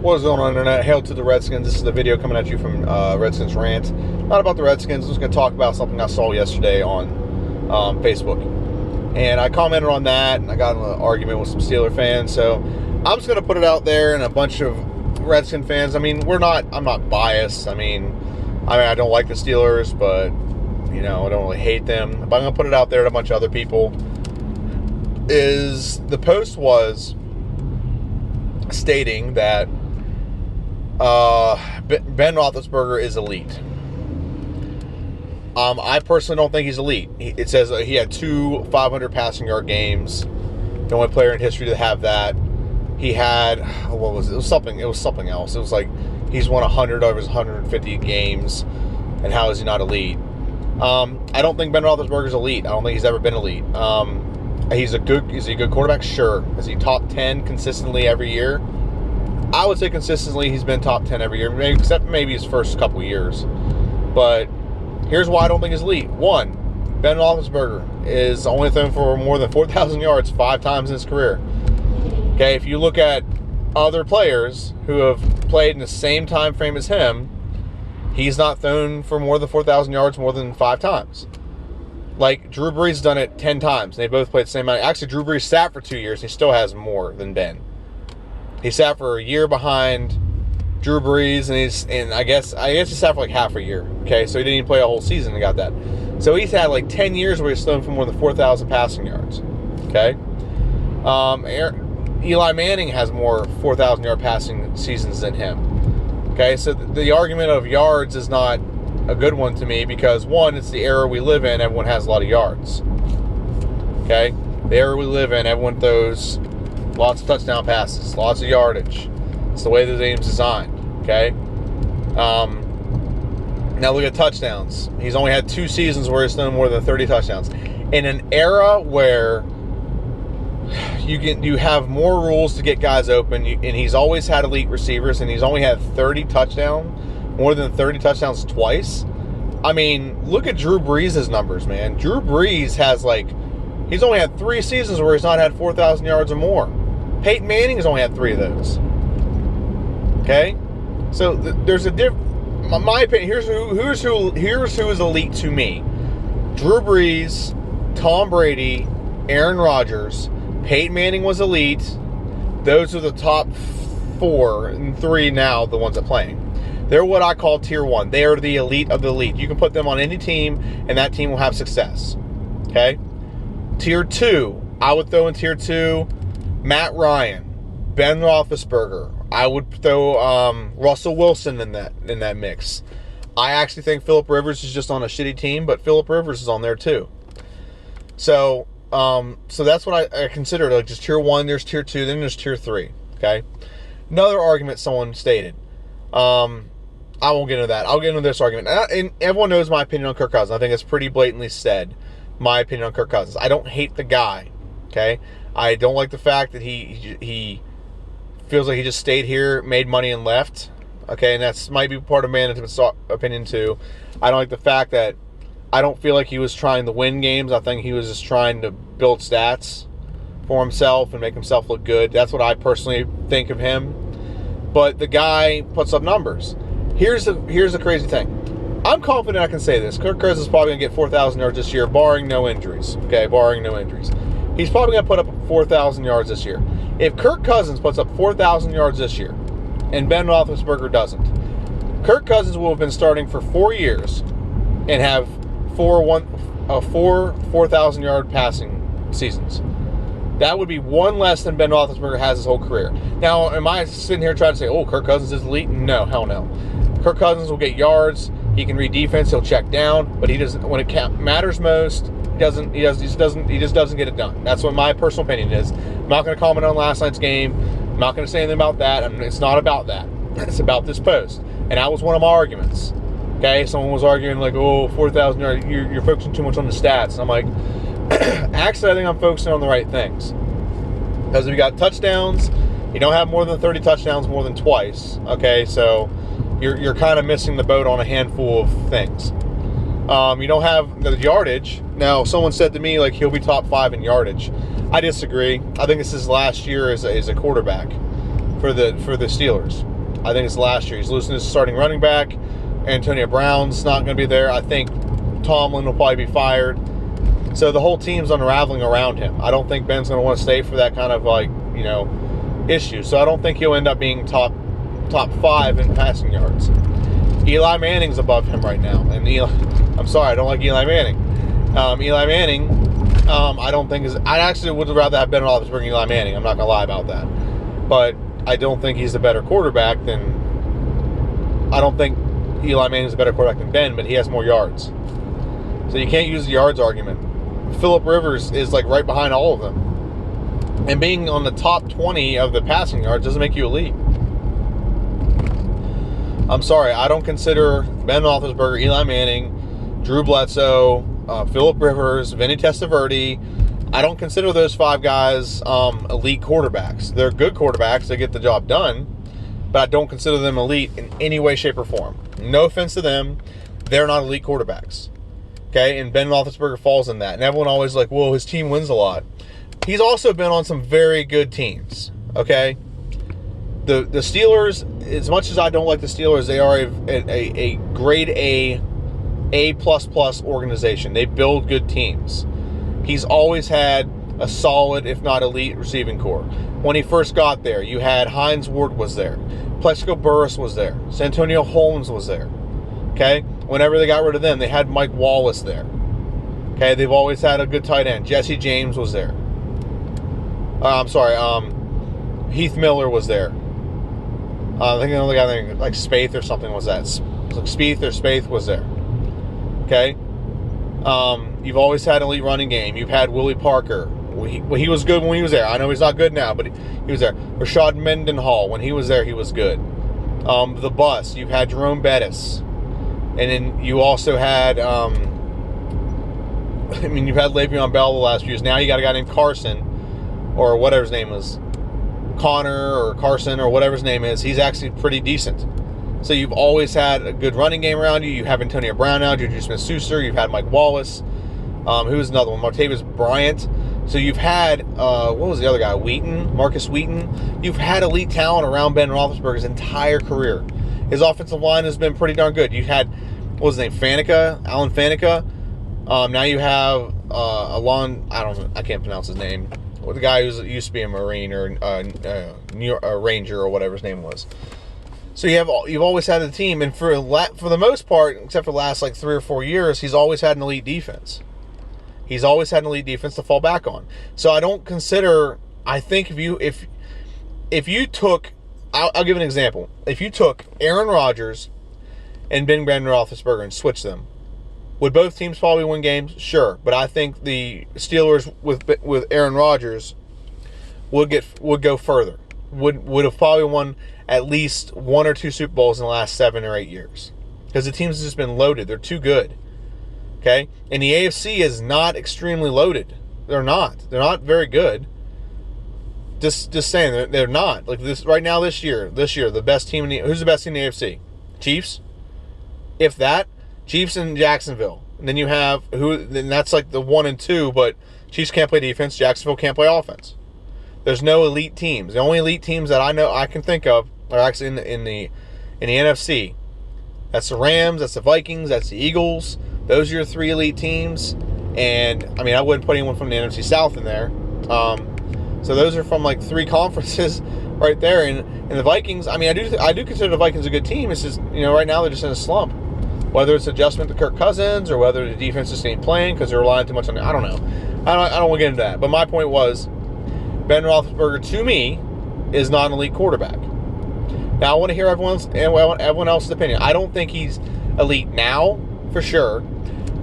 What is going on, internet? Hail to the Redskins. This is the video coming at you from Redskins Rant. Not about the Redskins. I'm just going to talk about something I saw yesterday on Facebook. And I commented on that, and I got in an argument with some Steeler fans. So I'm just going to put it out there, and a bunch of Redskin fans. I mean, I'm not biased. I mean, I don't like the Steelers, but, you know, I don't really hate them. But I'm going to put it out there to a bunch of other people. The post was stating that Ben Roethlisberger is elite. I personally don't think he's elite. It says he had 2 500 passing yard games. The only player in history to have that. He had, what was it? It was something else. It was like he's won 100 of his 150 games, and how is he not elite? I don't think Ben Roethlisberger is elite. I don't think he's ever been elite. Is he a good quarterback? Sure. Is he top 10 consistently every year? I would say consistently he's been top 10 every year, except maybe his first couple years. But here's why I don't think he's elite. One, Ben Roethlisberger is only thrown for more than 4,000 yards 5 times in his career. Okay, if you look at other players who have played in the same time frame as him, he's not thrown for more than 4,000 yards more than 5 times. Like, Drew Brees done it 10 times. They both played the same amount. Actually, Drew Brees sat for 2 years. He still has more than Ben. He sat for a year behind Drew Brees, and I guess he sat for like half a year. Okay, so he didn't even play a whole season and got that. So he's had like 10 years where he's thrown for more than 4,000 passing yards. Okay, Eli Manning has more 4,000 yard passing seasons than him. Okay, so the argument of yards is not a good one to me because, one, it's the era we live in. Everyone has a lot of yards. Okay, the era we live in, everyone throws lots of touchdown passes, lots of yardage. It's the way the game's designed, okay? Now look at touchdowns. He's only had 2 seasons where he's thrown more than 30 touchdowns. In an era where you have more rules to get guys open, and he's always had elite receivers, and he's only had more than 30 touchdowns twice. I mean, look at Drew Brees' numbers, man. Drew Brees has he's only had 3 seasons where he's not had 4,000 yards or more. Peyton Manning has only had 3 of those. Okay, so there's a my opinion. Here's who is elite to me: Drew Brees, Tom Brady, Aaron Rodgers. Peyton Manning was elite. Those are the top 4 and 3 now, the ones that playing. They're what I call tier 1. They are the elite of the elite. You can put them on any team, and that team will have success. Okay, tier 2. I would throw in tier 2 Matt Ryan, Ben Roethlisberger. I would throw Russell Wilson in that mix. I actually think Phillip Rivers is just on a shitty team, but Phillip Rivers is on there too. So that's what I consider like just tier 1. There's tier 2. Then there's tier 3. Okay. Another argument someone stated. I won't get into that. I'll get into this argument. And everyone knows my opinion on Kirk Cousins. I think it's pretty blatantly said. My opinion on Kirk Cousins. I don't hate the guy. Okay. I don't like the fact that he feels like he just stayed here, made money, and left. Okay, and that's might be part of management's opinion too. I don't like the fact that I don't feel like he was trying to win games. I think he was just trying to build stats for himself and make himself look good. That's what I personally think of him. But the guy puts up numbers. Here's the crazy thing. I'm confident I can say this. Kirk Cousins is probably going to get 4,000 yards this year, barring no injuries. Okay, barring no injuries. He's probably going to put up 4,000 yards this year. If Kirk Cousins puts up 4,000 yards this year and Ben Roethlisberger doesn't, Kirk Cousins will have been starting for 4 years and have 4,000 yard passing seasons. That would be 1 less than Ben Roethlisberger has his whole career. Now, am I sitting here trying to say, oh, Kirk Cousins is elite? No, hell no. Kirk Cousins will get yards. He can read defense. He'll check down, but he doesn't. When it matters most, he just doesn't get it done. That's what my personal opinion is. I'm not going to comment on last night's game. I'm not going to say anything about that. It's not about that. It's about this post, and that was one of my arguments. Okay, someone was arguing like, oh, 4,000 yards. You're focusing too much on the stats. And I'm like, actually, I think I'm focusing on the right things. Because if you got touchdowns, you don't have more than 30 touchdowns more than twice. Okay, so you're kind of missing the boat on a handful of things. You don't have the yardage. Now, someone said to me, like, he'll be top 5 in yardage. I disagree. I think this is last year as a quarterback. for the Steelers. I think it's last year. He's losing his starting running back. Antonio Brown's not going to be there. I think Tomlin will probably be fired. So the whole team's unraveling around him. I don't think Ben's going to want to stay for that kind of issue. So I don't think he'll end up being top 5 in passing yards. Eli Manning's above him right now, and I'm sorry, I don't like Eli Manning. Eli Manning, I don't think I actually would rather have Ben Roethlisberger than Eli Manning. I'm not gonna lie about that, but I don't think he's a better quarterback than. I don't think Eli Manning's a better quarterback than Ben, but he has more yards. So you can't use the yards argument. Phillip Rivers is like right behind all of them, and being on the top 20 of the passing yards doesn't make you elite. I'm sorry, I don't consider Ben Roethlisberger, Eli Manning, Drew Bledsoe, Phillip Rivers, Vinny Testaverde. I don't consider those 5 guys elite quarterbacks. They're good quarterbacks. They get the job done, but I don't consider them elite in any way, shape, or form. No offense to them. They're not elite quarterbacks. Okay, and Ben Roethlisberger falls in that. And everyone always like, whoa, his team wins a lot. He's also been on some very good teams. Okay? The Steelers, as much as I don't like the Steelers, they are a grade A plus organization. They build good teams. He's always had a solid, if not elite, receiving core. When he first got there, you had Hines Ward was there. Plexico Burress was there. Santonio Holmes was there. Okay? Whenever they got rid of them, they had Mike Wallace there. Okay? They've always had a good tight end. Jesse James was there. Heath Miller was there. I think another guy like Spaeth or something was that. Like Spieth or Spaeth was there. Okay? You've always had an elite running game. You've had Willie Parker. He was good when he was there. I know he's not good now, but he was there. Rashad Mendenhall, when he was there, he was good. The bus, you've had Jerome Bettis. And then you also had, you've had Le'Veon Bell the last few years. Now you got a guy named Carson, or whatever his name was. Connor or Carson or whatever his name is. He's actually pretty decent. So you've always had a good running game around you. You have Antonio Brown now, Juju Smith-Schuster. You've had Mike Wallace. Who's another one? Martavis Bryant. So you've had, what was the other guy? Marcus Wheaton. You've had elite talent around Ben Roethlisberger's entire career. His offensive line has been pretty darn good. You had, what was his name? Alan Faneca. Now you have I can't pronounce his name. The guy who used to be a Marine or a Ranger or whatever his name was. So you've always had a team, and for the most part, except for the last like 3 or 4 years, he's always had an elite defense. He's always had an elite defense to fall back on. So I don't consider. I think if you took, I'll give an example. If you took Aaron Rodgers and Ben Roethlisberger and switched them, would both teams probably win games? Sure, but I think the Steelers with Aaron Rodgers would go further. Would have probably won at least 1 or 2 Super Bowls in the last 7 or 8 years, because the teams have just been loaded. They're too good. Okay, and the AFC is not extremely loaded. They're not. They're not very good. Just saying, they're not. Like this right now. This year, the best team who's the best team in the AFC? Chiefs, if that. Chiefs and Jacksonville. And then you have then that's like the 1 and 2, but Chiefs can't play defense, Jacksonville can't play offense. There's no elite teams. The only elite teams that I can think of are actually in the NFC. That's the Rams, that's the Vikings, that's the Eagles. Those are your 3 elite teams. And I wouldn't put anyone from the NFC South in there. So those are from like 3 conferences right there. And the Vikings, I do consider the Vikings a good team. It's just, right now they're just in a slump. Whether it's adjustment to Kirk Cousins or whether the defense just ain't playing because they're relying too much on it, I don't know. I don't want to get into that. But my point was, Ben Roethlisberger, to me, is not an elite quarterback. Now, I want to hear everyone else's opinion. I don't think he's elite now, for sure.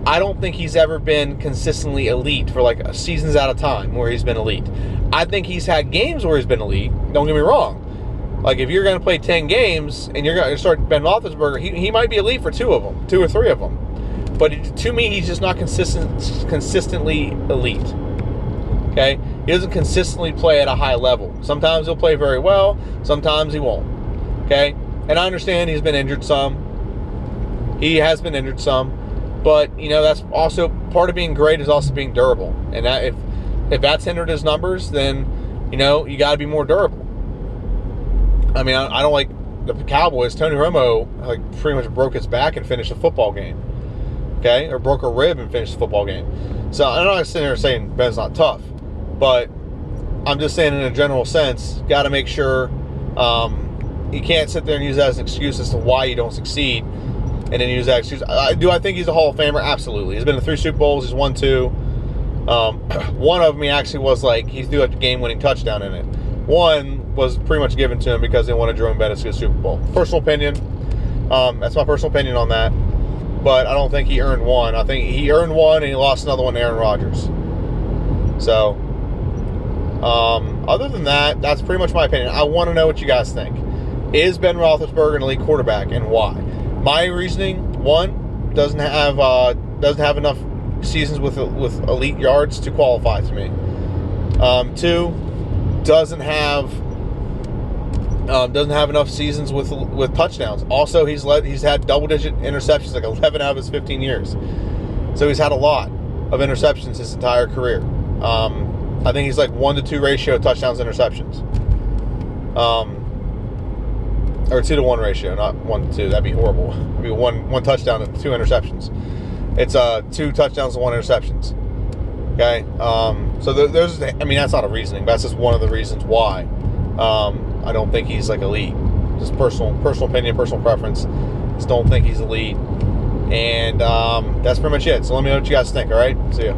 I don't think he's ever been consistently elite for like seasons at a time where he's been elite. I think he's had games where he's been elite. Don't get me wrong. Like, if you're going to play 10 games and you're going to start Ben Roethlisberger, he might be elite for 2 of them, 2 or 3 of them. But to me, he's just not consistently elite. Okay? He doesn't consistently play at a high level. Sometimes he'll play very well. Sometimes he won't. Okay? And I understand he's been injured some. He has been injured some. But, that's also part of being great is also being durable. And that if that's hindered his numbers, then, you got to be more durable. I mean, I don't like the Cowboys. Tony Romo like pretty much broke his back and finished a football game. Okay, or broke a rib and finished the football game. So I'm not sitting here saying Ben's not tough, but I'm just saying in a general sense, got to make sure you can't sit there and use that as an excuse as to why you don't succeed, and then use that excuse. Do I think he's a Hall of Famer? Absolutely. He's been to 3 Super Bowls. He's won 2. One of them he actually was like, he threw a game-winning touchdown in it. One was pretty much given to him because they wanted Jerome Bettis to get a Super Bowl. Personal opinion. That's my personal opinion on that. But I don't think he earned one. I think he earned one and he lost another one to Aaron Rodgers. So, other than that, that's pretty much my opinion. I want to know what you guys think. Is Ben Roethlisberger an elite quarterback, and why? My reasoning: 1, doesn't have enough seasons with elite yards to qualify to me. 2, doesn't have enough seasons with touchdowns. Also, he's had double-digit interceptions, like 11 out of his 15 years. So he's had a lot of interceptions his entire career. I think he's like 1-to-2 ratio touchdowns interceptions. Or 2-to-1 ratio, not 1-to-2. That'd be horrible. It'd be one touchdown and 2 interceptions. It's 2 touchdowns and 1 interceptions. Okay, so there's. I mean, that's not a reasoning. But that's just one of the reasons why I don't think he's like elite. Just personal opinion, personal preference. Just don't think he's elite. And that's pretty much it. So let me know what you guys think. All right, see ya.